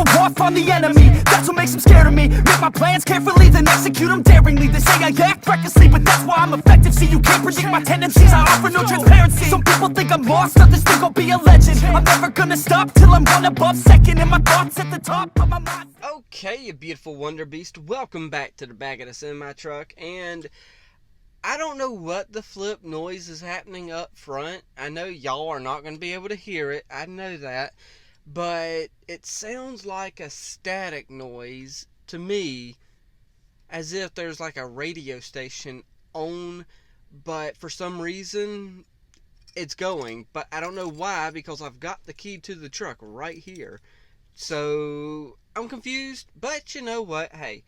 go off on the enemy. That's what makes them scared of me. Make my plans carefully, then execute them daringly. They say I act recklessly, but that's why I'm effective. See, you can't predict my tendencies, I offer no transparency. Some people think I'm lost, others think I'll be a legend. I'm never gonna stop till I'm one above second, and my thoughts at the top of my mind. Okay, you beautiful Wonder Beast, welcome back to the back of the semi-truck, and I don't know what the flip noise is happening up front. I know y'all are not going to be able to hear it, I know that, but it sounds like a static noise to me, as if there's like a radio station on, but for some reason it's going, but I don't know why, because I've got the key to the truck right here. So I'm confused, but you know what, hey,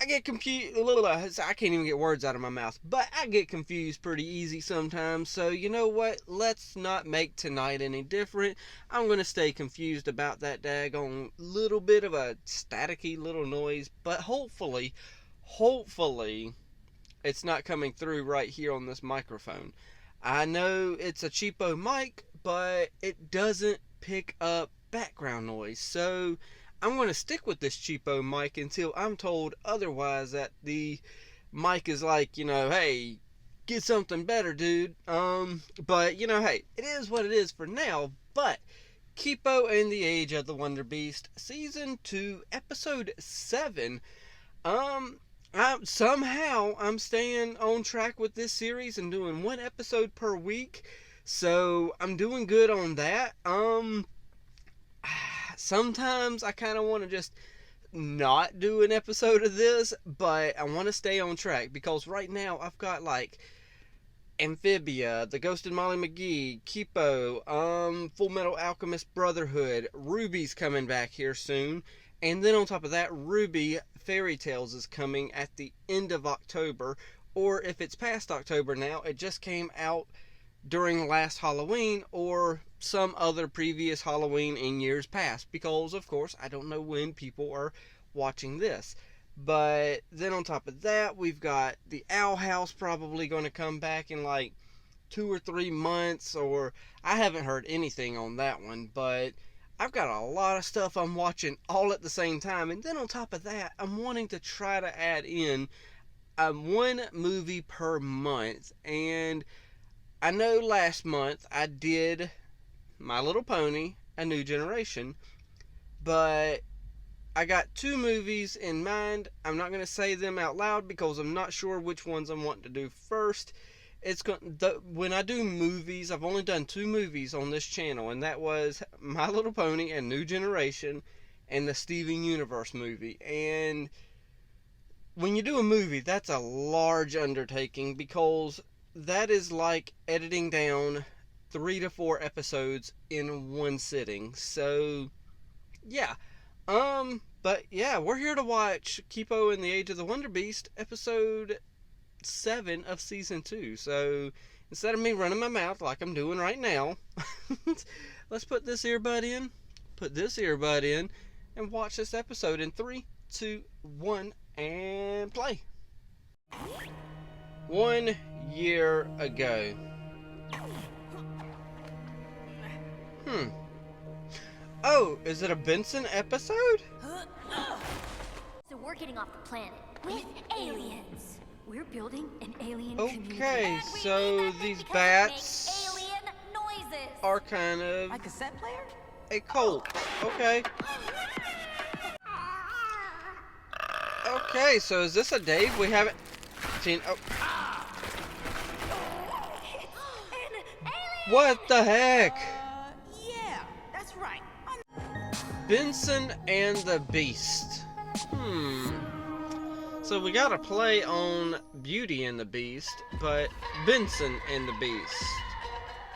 I get confused, I can't even get words out of my mouth, but I get confused pretty easy sometimes, so you know what, let's not make tonight any different. I'm going to stay confused about that daggone little bit of a staticky little noise, but hopefully, it's not coming through right here on this microphone. I know it's a cheapo mic, but it doesn't pick up background noise, so I'm going to stick with this cheapo mic until I'm told otherwise, that the mic is like, you know, hey, get something better, dude. But, you know, hey, it is what it is for now. But Kipo and the Age of the Wonder Beast, Season 2, Episode 7. I'm staying on track with this series and doing one episode per week. So, I'm doing good on that. Sometimes I kind of want to just not do an episode of this, but I want to stay on track, because right now I've got like Amphibia, The Ghost of Molly McGee, Kipo, Full Metal Alchemist Brotherhood, RWBY's coming back here soon, and then on top of that, RWBY Fairy Tales is coming at the end of October, or if it's past October now, it just came out during last Halloween or some other previous Halloween in years past, because of course I don't know when people are watching this. But then on top of that, we've got the Owl House probably going to come back in like 2 or 3 months, or I haven't heard anything on that one, but I've got a lot of stuff I'm watching all at the same time. And then on top of that, I'm wanting to try to add in one movie per month, and I know last month I did My Little Pony, A New Generation, but I got 2 movies in mind. I'm not going to say them out loud because I'm not sure which ones I'm wanting to do first. When I do movies, I've only done 2 movies on this channel, and that was My Little Pony and New Generation and the Steven Universe movie. And when you do a movie, that's a large undertaking, because that is like editing down 3 to 4 episodes in one sitting. So, yeah. But yeah, we're here to watch Kipo and the Age of the Wonder Beast, Episode 7 of Season 2. So, instead of me running my mouth like I'm doing right now, let's put this earbud in, and watch this episode in 3, 2, 1, and play. 1 year ago. Oh, is it a Benson episode? So we're getting off the planet with aliens. We're building an alien community. Okay, so these bats alien noises. are kind of like a cassette player? A cult. Okay. Okay, so is this a Dave we haven't seen? Oh. What the heck? Yeah, that's right. Benson and the Beast. So we got a play on Beauty and the Beast, but Benson and the Beast.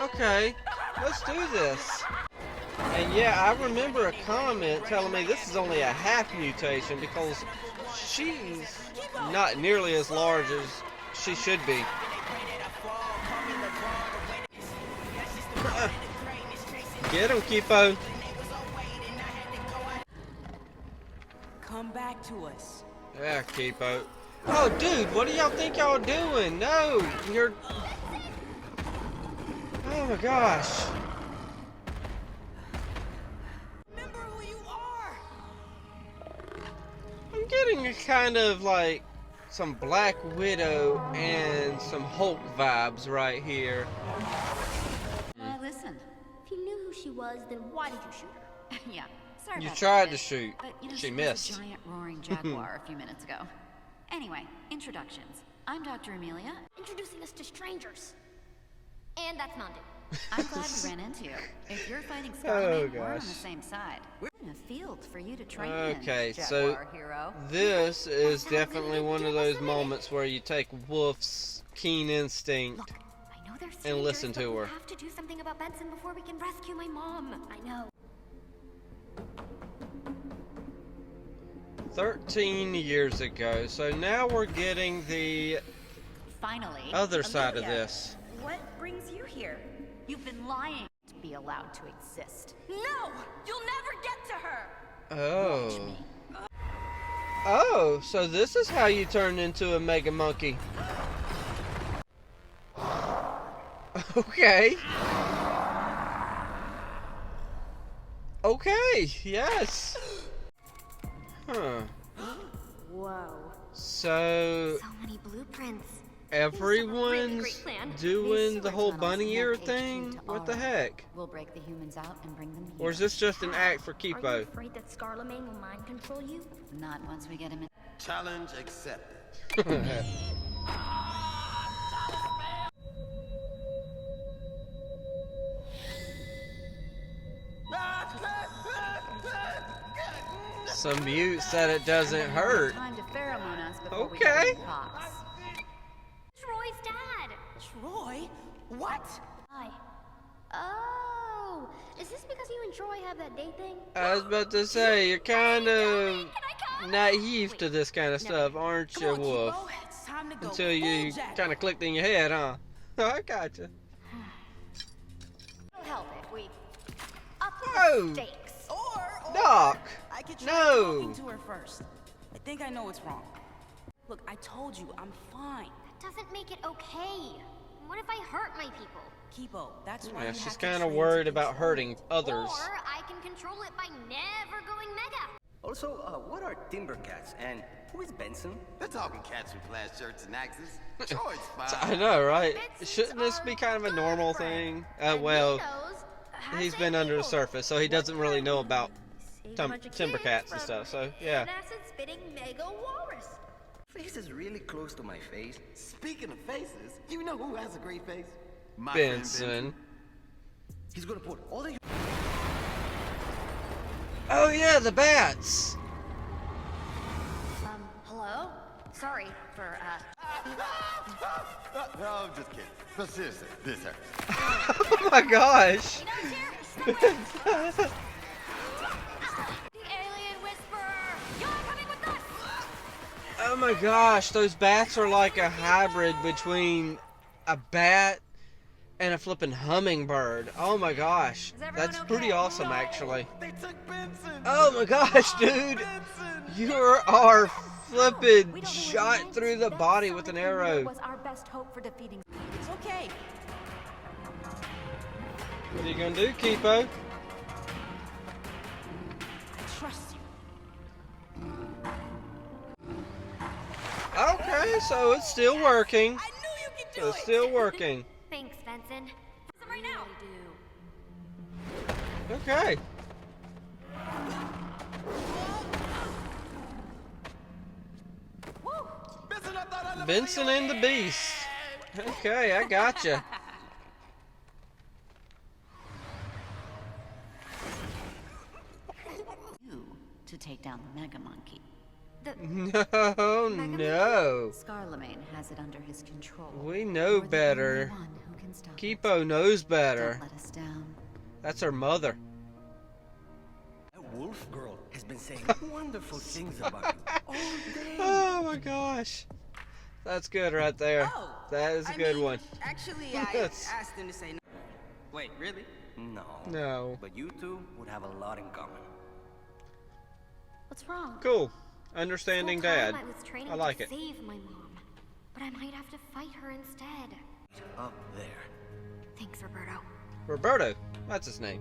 Okay, let's do this. And yeah, I remember a comment telling me this is only a half mutation, because she's not nearly as large as she should be. Get him, Kipo. Come back to us. Yeah, Kipo. Oh, dude, what do y'all think y'all doing? No, you're... Oh my gosh. Remember who getting kind of like some Black Widow and some Hulk vibes right here. Listen. If you knew who she was, then why did you shoot her? Yeah, sorry You about tried that, to shoot. but, you know, She was missed. a giant roaring jaguar a few minutes ago. Anyway, introductions. I'm Dr. Amelia. Introducing us to strangers. And that's Mountain. I'm glad we ran into you. If you're fighting Oh, Scarlet, we're on the gosh. same side. We're in a field for you to train Okay, in, so Jaguar hero. this is definitely one of those moments where you take Wolf's keen instinct. Look, I know there's And listen to her. We have to do something about Benson before we can rescue my mom. I know. 13 years ago, so now we're getting the Finally. other side of Amelia, this. What brings you here? You've been lying to be allowed to exist. No! You'll never get to her! Oh. Oh, so this is how you turn into a mega monkey. Okay. Okay, yes. Huh. Whoa. So So many blueprints. everyone's great plan. doing These the whole sewer bunny ear tunnels connect thing? HQ to What the R. heck? We'll break the humans out and bring them here. Or is this just an act for Are you Kipo? afraid that Scarlemagne will mind control you? Not once we get him in. Challenge accepted. Some mute said it doesn't hurt. Time to pheromone us before we Okay. get any pops. Troy's dad. Troy? What? Hi. Oh, is this because you and Troy have that date thing? I was about to say, you're kind of Can I come? naive to this kind of stuff, aren't you, Come on, Wolf? Kipo. It's time to go Until you full jack. kind of clicked in your head, huh? I gotcha. It'll help if we up the Oh. stakes. Or Doc, I could try no. talking to her first. I think I know what's wrong. Look, I told you, I'm fine. That doesn't make it okay. What if I hurt my people? Kipo, that's why Yeah, you she's have to kind of train to worried about control hurting it. others. Or I can control it by never going mega. Also, what are Timbercats and who is Benson? They're talking cats with plaid shirts and axes. Sure, it's I fine. know, right? Benson's Shouldn't this be our kind of a good normal friend. thing? And Well, he knows how to he's save been under the people. surface, so he doesn't really know about Save a bunch of kids Timbercats and from stuff, so yeah. an acid-spitting mega walrus. Face is really close to my face. Speaking of faces, you know who has a great face? My friend Benson. He's gonna put all the Oh yeah, the bats! Hello? Sorry for, No, I'm just kidding. But seriously, this hurts. Oh my gosh! The alien whisperer! You're coming with us! Oh my gosh, those bats are like a hybrid between a bat and a flippin' hummingbird. Oh my gosh. everyone That's pretty okay? awesome, actually. They took Benson. Oh my gosh, dude! Benson. You are flippin' We don't know shot where he through went. the That body with an sonic emitter arrow. was our best hope for defeating. It's okay. What are you gonna do, Kipo? I trust you. Okay, so it's still working. I knew you could do So it. it's still working. Thanks, Benson. right now. Okay. Benson, I thought I left Benson and the Beast. Okay, I gotcha. You to take down the Mega Monkey. No, no. Scarlemagne has it under his control. We know You're the better. only one who can stop it. Kipo knows better. Don't let us down. That's her mother. That wolf girl has been saying wonderful things about you all day. Oh my gosh. That's good right there. Oh, That is a I good mean, one. Actually, I That's- asked him to say no. Wait, really? No. No. But you two would have a lot in common. What's wrong? Cool. Understanding This whole time dad. I was training I like to it. save my mom, but I might have to fight her instead. Up there. Thanks, Roberto. Roberto. That's his name.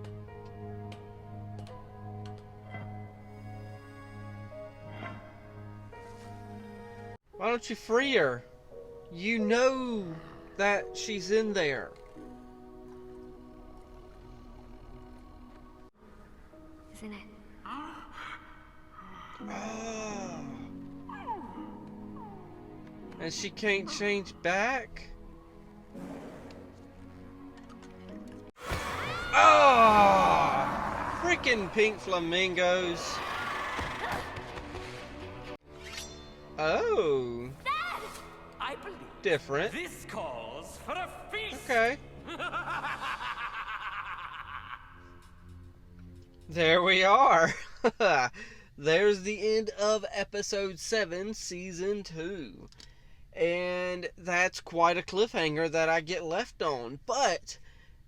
Why don't you free her? You know that she's in there. Isn't it? Oh. And she can't change back? Oh! Freaking pink flamingos. Oh. I believe Different. this calls for a feast. Okay. There we are. There's the end of episode 7, season 2. And that's quite a cliffhanger that I get left on. But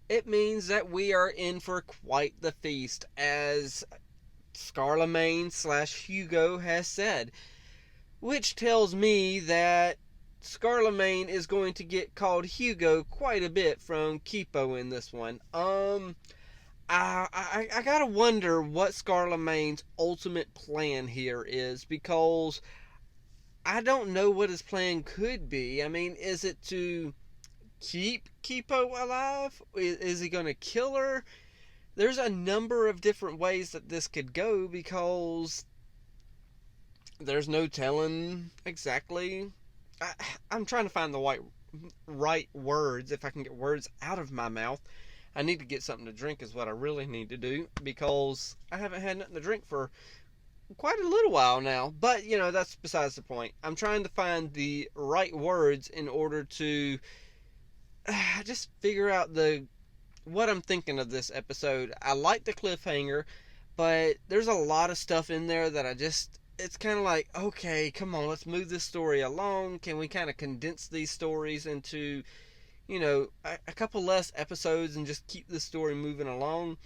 it means that we are in for quite the feast, as Scarlemagne/Hugo has said. Which tells me that Scarlemagne is going to get called Hugo quite a bit from Kipo in this one. I gotta wonder what Scarlemagne's ultimate plan here is, because I don't know what his plan could be. I mean, is it to keep Kipo alive? Is he gonna kill her? There's a number of different ways that this could go, because there's no telling exactly. I'm trying to find the right words, if I can get words out of my mouth. I need to get something to drink is what I really need to do, because I haven't had nothing to drink for quite a little while now. But, you know, that's besides the point. I'm trying to find the right words in order to just figure out what I'm thinking of this episode. I like the cliffhanger, but there's a lot of stuff in there that it's kind of like, okay, come on, let's move this story along. Can we kind of condense these stories into, you know, a couple less episodes and just keep the story moving along?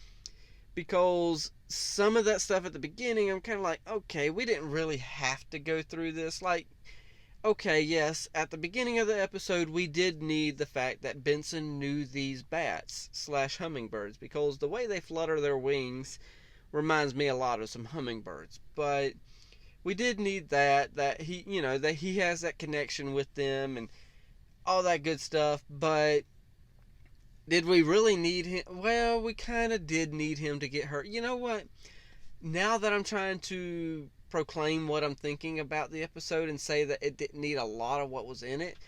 Because some of that stuff at the beginning, I'm kind of like, okay, we didn't really have to go through this. Like, okay, yes, at the beginning of the episode, we did need the fact that Benson knew these bats/hummingbirds, because the way they flutter their wings reminds me a lot of some hummingbirds. But we did need that he, you know, that he has that connection with them and all that good stuff. But did we really need him? Well, we kind of did need him to get hurt. You know what? Now that I'm trying to proclaim what I'm thinking about the episode and say that it didn't need a lot of what was in it,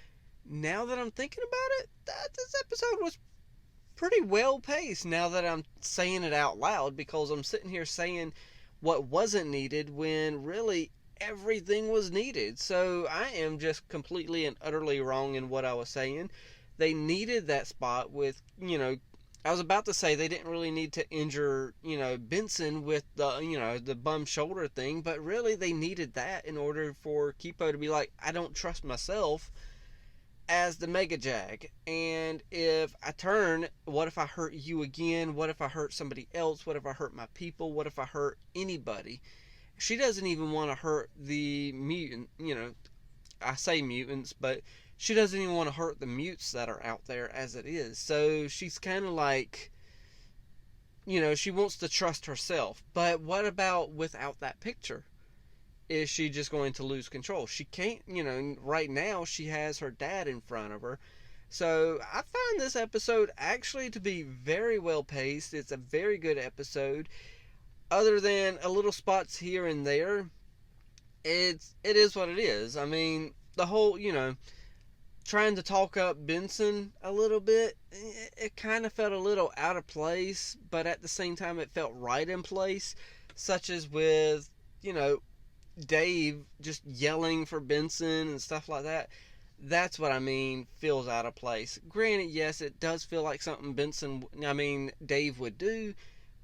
now that I'm thinking about it, this episode was pretty well paced, now that I'm saying it out loud, because I'm sitting here saying what wasn't needed when really everything was needed. So I am just completely and utterly wrong in what I was saying. They needed that spot with, you know, I was about to say they didn't really need to injure, you know, Benson with the, you know, the bum shoulder thing, but really they needed that in order for Kipo to be like, I don't trust myself as the Mega Jag, and if I turn, what if I hurt you again? What if I hurt somebody else? What if I hurt my people? What if I hurt anybody? She doesn't even want to hurt the mutant, you know, I say mutants, but she doesn't even want to hurt the mutes that are out there as it is. So she's kind of like, you know, she wants to trust herself. But what about without that picture? Is she just going to lose control? She can't, you know, right now she has her dad in front of her. So I find this episode actually to be very well paced. It's a very good episode. Other than a little spots here and there, it is what it is. I mean, the whole, you know, trying to talk up Benson a little bit, it kind of felt a little out of place, but at the same time it felt right in place, such as with, you know, Dave just yelling for Benson and stuff like that. That's what I mean, feels out of place. Granted, yes, it does feel like something Dave would do,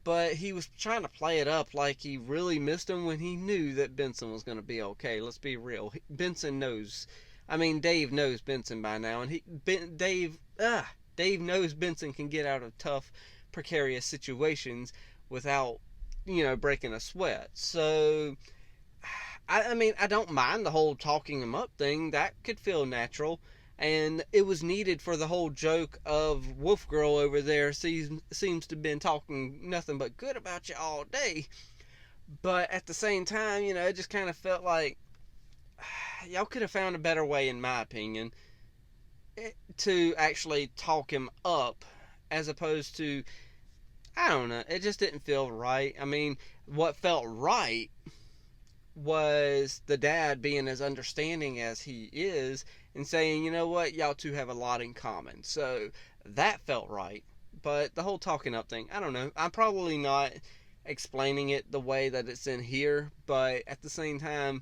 but he was trying to play it up like he really missed him when he knew that Benson was going to be okay. Let's be real. Benson knows. I mean, Dave knows Benson by now, and Dave knows Benson can get out of tough, precarious situations without, you know, breaking a sweat. So I mean, I don't mind the whole talking him up thing. That could feel natural. And it was needed for the whole joke of Wolf Girl over there seems to have been talking nothing but good about you all day. But at the same time, you know, it just kind of felt like y'all could have found a better way, in my opinion, to actually talk him up, as opposed to, I don't know, it just didn't feel right. I mean, what felt right was the dad being as understanding as he is and saying, you know what, y'all two have a lot in common. So that felt right. But the whole talking up thing, I don't know. I'm probably not explaining it the way that it's in here, but at the same time,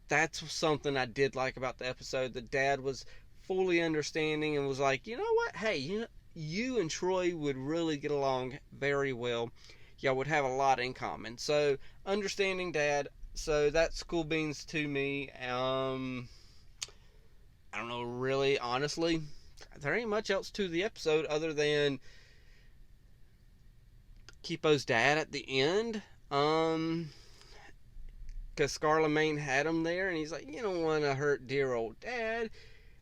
that's something I did like about the episode. The dad was fully understanding and was like, you know what, hey, you and Troy would really get along very well. Y'all would have a lot in common. So, understanding dad. So, that's cool beans to me. I don't know, really, honestly, there ain't much else to the episode other than Kipo's dad at the end. Because Scarlemagne had him there, and he's like, you don't want to hurt dear old dad.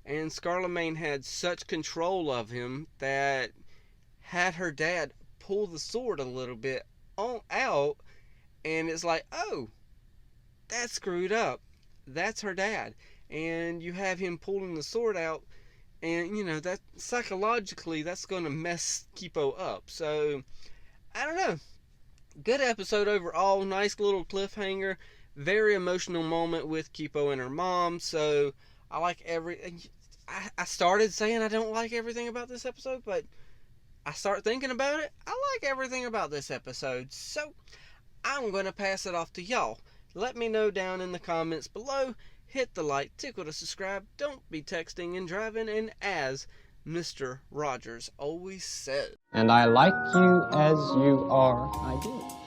And Scarlemagne had such control of him that had her dad pull the sword a little bit out, and it's like, oh, that's screwed up. That's her dad. And you have him pulling the sword out, and, you know, that psychologically, that's going to mess Kipo up. So, I don't know. Good episode overall. Nice little cliffhanger. Very emotional moment with Kipo and her mom. So, I like I started saying I don't like everything about this episode, but I start thinking about it. I like everything about this episode. So, I'm going to pass it off to y'all. Let me know down in the comments below. Hit the like, tickle to subscribe. Don't be texting and driving. And as Mr. Rogers always says, And I like you as you are. I do.